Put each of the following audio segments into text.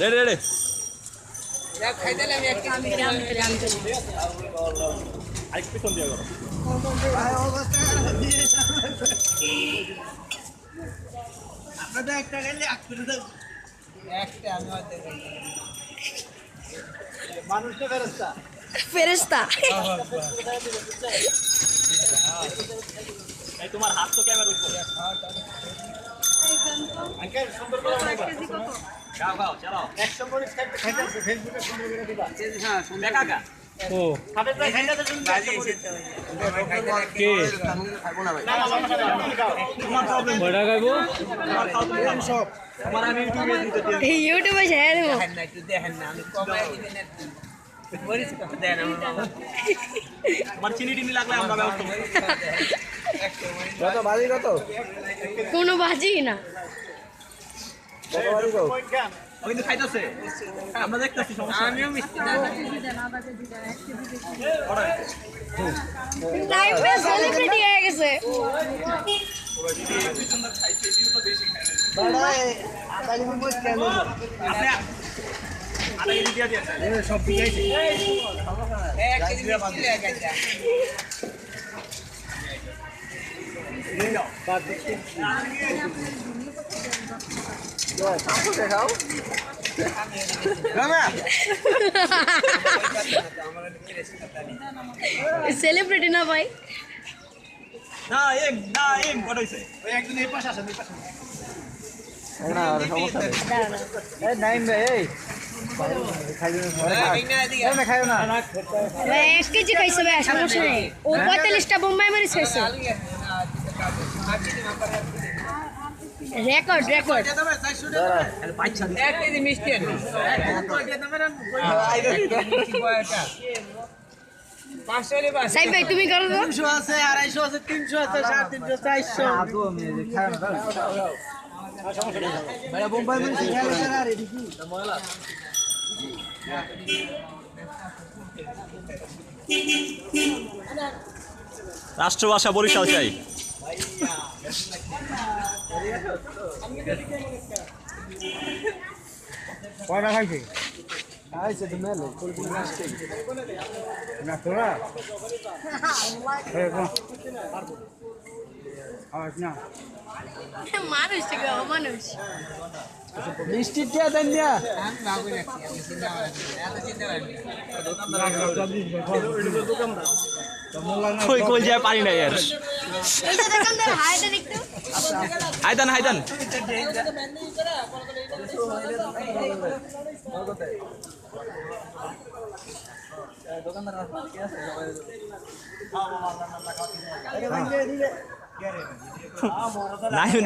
Ready ready পিছন দিয়ে করো আপনাদের একটা গেলে একটা মানুষটা ফেরেস্তা ফেরেশতা এই তোমার হাত তো ক্যামেরার উপরে আঙ্কেল সুন্দর করে গাও গাও চলো 100 করে খাইতেছে ফেসবুকে সুন্দর করে দিবা হ্যাঁ সুন্দর কাকা ও খাবে তো খাইতে তো কে খাবো না ভাই তোমার প্রবলেম বড় গাইবো তোমার সব তোমার আমি ইউটিউবে দিতে দিই ইউটিউবে শেয়ার দেব দেখেন না একটু দেখেন না আমি কমাই দিবেন না বলিস কত দেন আমার বাবা তোমার চিনি টিনি লাগলে আমরা ব্যবস্থা কত বাজি কত কোনো বাজি না কত বাজি কত ওই কিন্তু খাইতেছে আমরা দেখতেছি সমস্যা আমিও মিষ্টি না লাইভে সেলিব্রিটি হয়ে গেছে বড় আকালি মুখ কেন আপনি আটা কেজি দিয়ে দিয়েছেন সব পিয়াইছে এক কেজি মিষ্টি লাগা যা নিয়ে যাও বাদ দিচ্ছি আপু দেখাও না সেলিব্রিটি না ভাই না এম কত হইছে ওই একজন এই পাশে আসেন এই পাশে না আর সমস্যা নেই এই নাইম ভাই এই খাইও না খাইও না ভাই 1 কেজি খাইছে ভাই সমস্যা নেই ও 45টা বোম্বাই মরিচ খাইছে রেকর্ড এক কেজি মিষ্টি আনি সাইব ভাই তুমি করো তো 300 আছে 250 আছে 300 আছে 350 400 আদু আমি খাও না ভাই বোম্বাই মরিচ খেয়াল করে আর এদিকে ময়লা রাষ্ট্রভাষা বরিশাল চাই কয়টা খাইছে খাইছে তো মেলে কোলপুর মিষ্টি না তোরা এই কোন আজ না মানুষ থেকে মানুষ মিষ্টি টিয়া দেন দিয়া আমি ভাবই রাখছি আমি চিন্তা করি এত চিন্তা করি কই যায় পারি না यार এই যে দোকানদার হাইটা দেখতো হাইদান হাইদান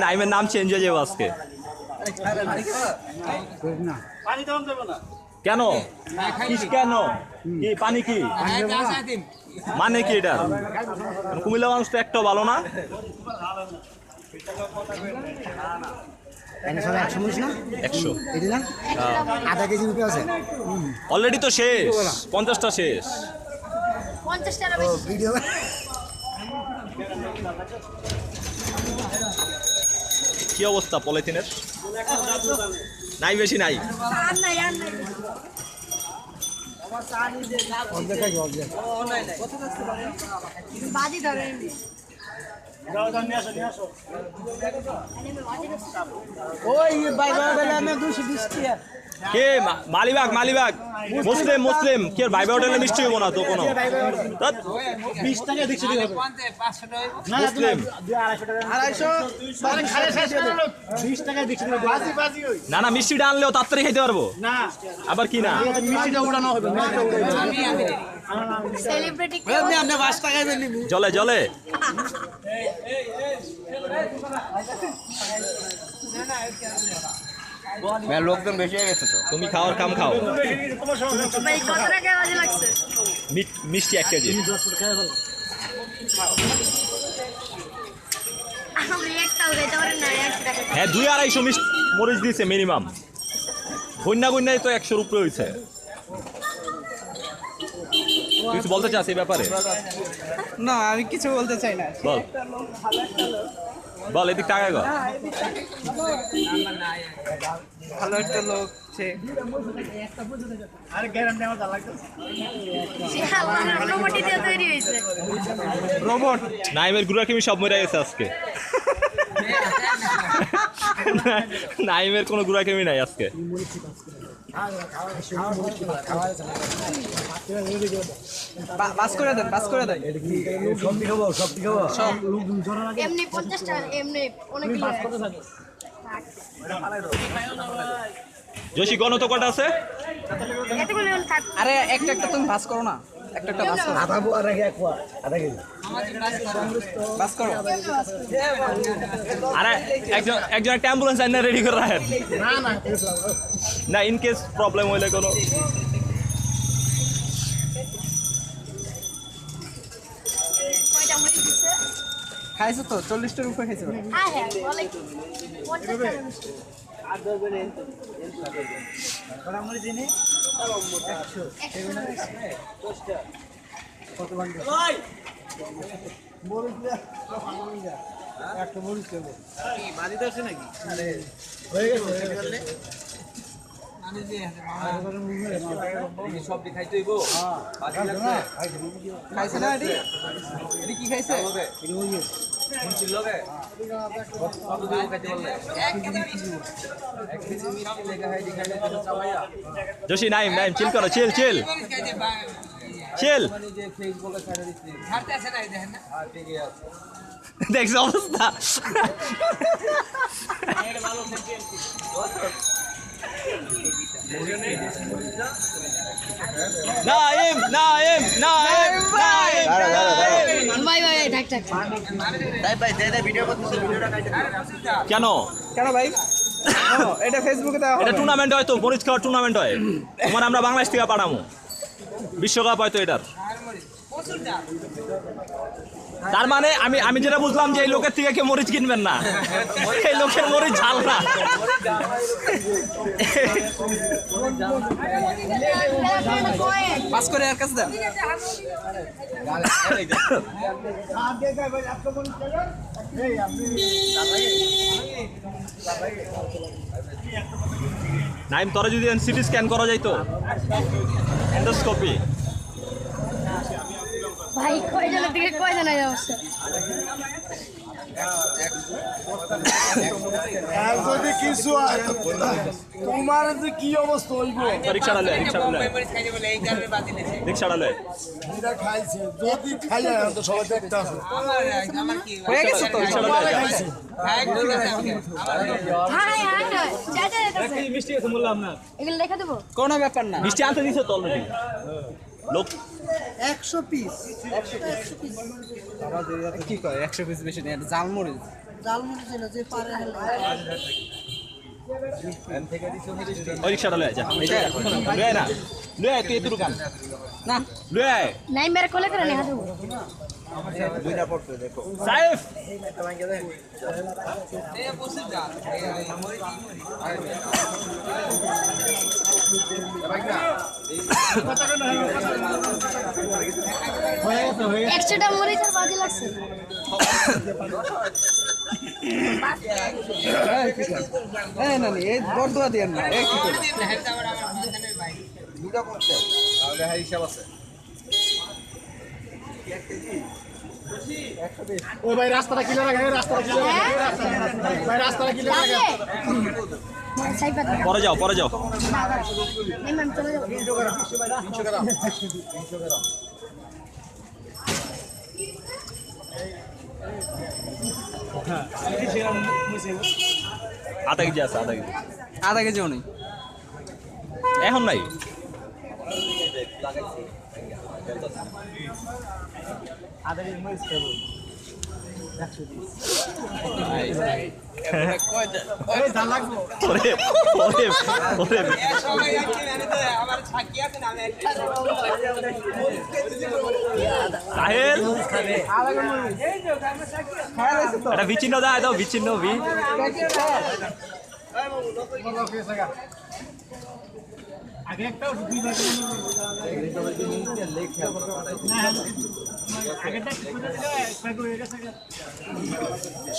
নাইমের নাম চেঞ্জ হয়ে যাবে আজকে কেন কেন কি পানি কি মানে কি এটা কুমিল্লা মানুষ তো একটাও ভালো না সব 100 মরিচ না 100 এটি না আধা কেজি রুপি আছে অলরেডি তো শেষ 50টা শেষ 50 টাকা বেশি ভিডিও কি অবস্থা পলিথিনের নাই বেশি নাই আর নাই অর্ধেক খাই অর্ধেক বাজি ধরে ওই বাইবা বেলা আমি 220 টাকা কে মালিবাগ মুসলিম কি ভাই হোটেলে মিষ্টি হইব না তো কোনো 20 টাকা দিছি হবে 500 টাকা না মুসলিম 250 মানে খালে শেষ করে 20 টাকা দিছি বাজি হই না মিষ্টিটা আনলেও তাড়াতাড়ি খাইতে পারবো না আবার কি না মিষ্টিটা উড়ানো হবে আমি সেলিব্রিটি আপনি 5 টাকা দেন নিবো জলে লোকজন বেশি হয়ে গেছে তো তুমি খাওয়ার কাম খাও ভাই কত টাকা বাজি লাগছে মিষ্টি 1 কেজি আমি একটাও খাইতে পারি না 1 টাকা হ্যাঁ 2-250 মিষ্টি মরিচ দিয়েছে মিনিমাম গন্যাই তো 100 উপরে হয়েছে কিছু বলতে চাস এই ব্যাপারে না আমি কিছু বলতে চাই না বল বল এদিক টাকা গো ভালো একটা লোক সে আরে গ্যারান্টি আমার লাগতো রোবট দিয়ে তৈরি হয়েছে রোবট নাইমের গুড়া কেমি সব মরে গেছে আজকে নাইমের কোনো গুড়া কেমি নাই আজকে বাস করে দেন সব এমনি 50 টাকা এমনি অনেক যোশী গণ তো কটা আছে এতগুলো থাক আরে একটা তুমি বাস করো না একটা বাস করো বাস করো আরে একজন একটা অ্যাম্বুলেন্স আইনা রেডি করে রাখেন না ইন কেস প্রবলেম হইলে কোনো কয়টা মুড়ি দিছে খাইছো তো 40টার উপরে খাইছো হ্যাঁ হ্যাঁ বলে কি 50 টাকা বেশি খাইছে না এটি কি খাইছে যোশী নাইম চিল করো চিল দেখছ অবস্থা নাইম ভাই থাক কেন ভাই এটা ফেসবুকে দেওয়া এটা হবে টুর্নামেন্ট হয় তো মরিচ খাওয়ার টুর্নামেন্ট হয় তোমার আমরা বাংলাদেশ থেকে পাঠামো বিশ্বকাপ হয়তো এটার তার মানে আমি যেটা বুঝলাম যে এই লোকের থেকে কেউ মরিচ কিনবেন না এই লোকের মরিচ ঝাল না পাস করে আর কাছে দেন নাইম তোরা যদি সিটি স্ক্যান করা যাইতো এন্ডোস্কোপি ভাই কয়জনের দিকে কয়জনের অবস্থা যদি কিছু তোমার যে কি অবস্থা হইব রিক্সাটা লয় যেটা খাইছে যদি খাই তো সবাই দেখতে আসো হয়ে গেছে তো খাইছে হ্যাঁ যা মিষ্টি আছে বললাম না এগুলো লেখা দেবো কোনো ব্যাপার না মিষ্টি আনতে দিছো তো অলরেডি লোক 100 পিস কি কয় 100 পিস বেশি নেই জালমরিচ ওই রিক্সাটা লয় যা লয় না লয় তুই এত দোকান না লয় নাই মেরে কোলে করে লেখা দেবো সাইফ একশোটা মরিচের বাজে লাগছে এই না এই বড়দুয়া দিয়েন না এই কি করে ও ভাই রাস্তাটা ক্লিয়ার রাখেন ভাই রাস্তাটা ক্লিয়ার রাখেন পরে যাও নেই ম্যাম চলে যাবো আধা কেজি আছে আধা কেজিও নেই এখন নাই এটা বিচ্ছিন্ন দাও বিচ্ছিন্ন আগে একটা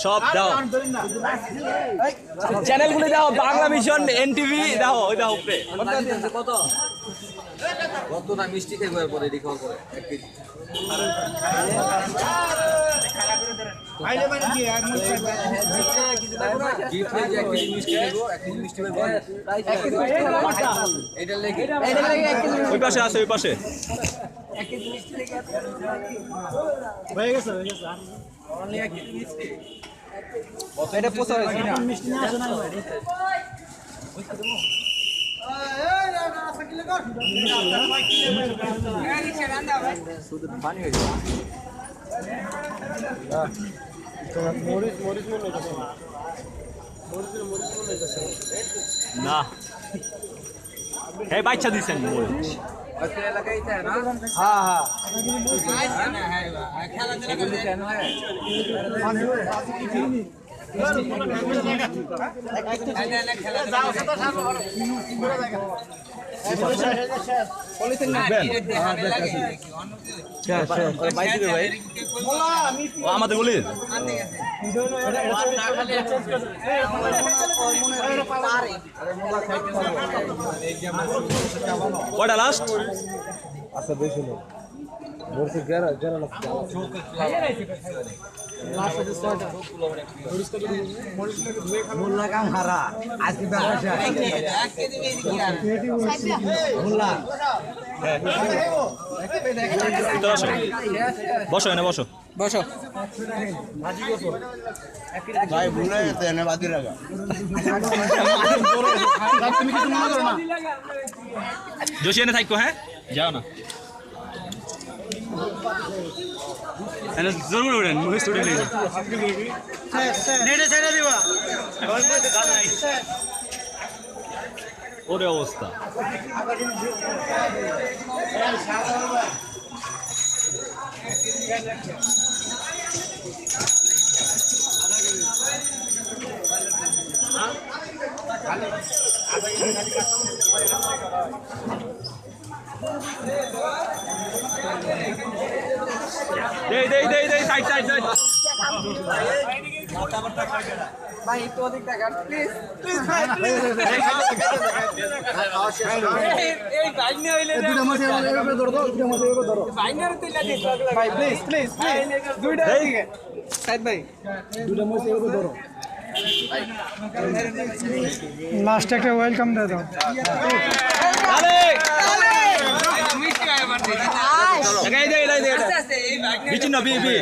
সব দাও চ্যানেলগুলো দাও, বাংলা মিশন, এনটিভি দাও, ওই দাও উপরে। কতটা মিষ্টি খাইবো এরপরে এটি খাওয়ার পরে 1 কেজি গিফট হয়ে 1 কেজি মিষ্টি খাইবো 1 কেজি মিষ্টি খাইবো এটা লেগে ওই পাশে আছে, ওই পাশে। হয়ে গেছে এটা পোষা হয়েছে না মিষ্টি না আসে না শুধু পানি হয়ে যাবে মরিচ মনে হচ্ছে না এই বাচ্চা দিছেন মরিচ। আজকে এলাকায় তাই না হ্যাঁ ও আমাদের গলির কয়টা লাস্ট? আচ্ছা বেশি নেই বলছি গেরা গেরা লাগছে মোল্লা কাম হারা আজকে বাসা মোল্লা তো আসো, বসো এনে বসো। বসো ভাই ভুলে গেছে এনে বাদি লাগা তুমি কিছু মনে করো না জোশী এনে থাকো, হ্যাঁ যাও না এনে জরুর উড়েন, মুখে স্টুডেন্ট নিয়ে নেটে ছেড়ে দিবা ওরে অবস্থা। দেই দেই দেই দেই সাইড সাইড সাইড। ভাই একটু অধিক টাকা প্লিজ প্লিজ দুটো মাছ এভাবে ধরো দুটো মাছ এভাবে ধরো ভাই প্লিজ প্লিজ প্লিজ দুইটা দিকে সাইড ভাই দুটো মাছ এভাবে ধরো লাস্ট একটা ওয়েলকাম দিয়ে দাও আরে লাগাই দে লাগাই দে বিচিন্ন বি বি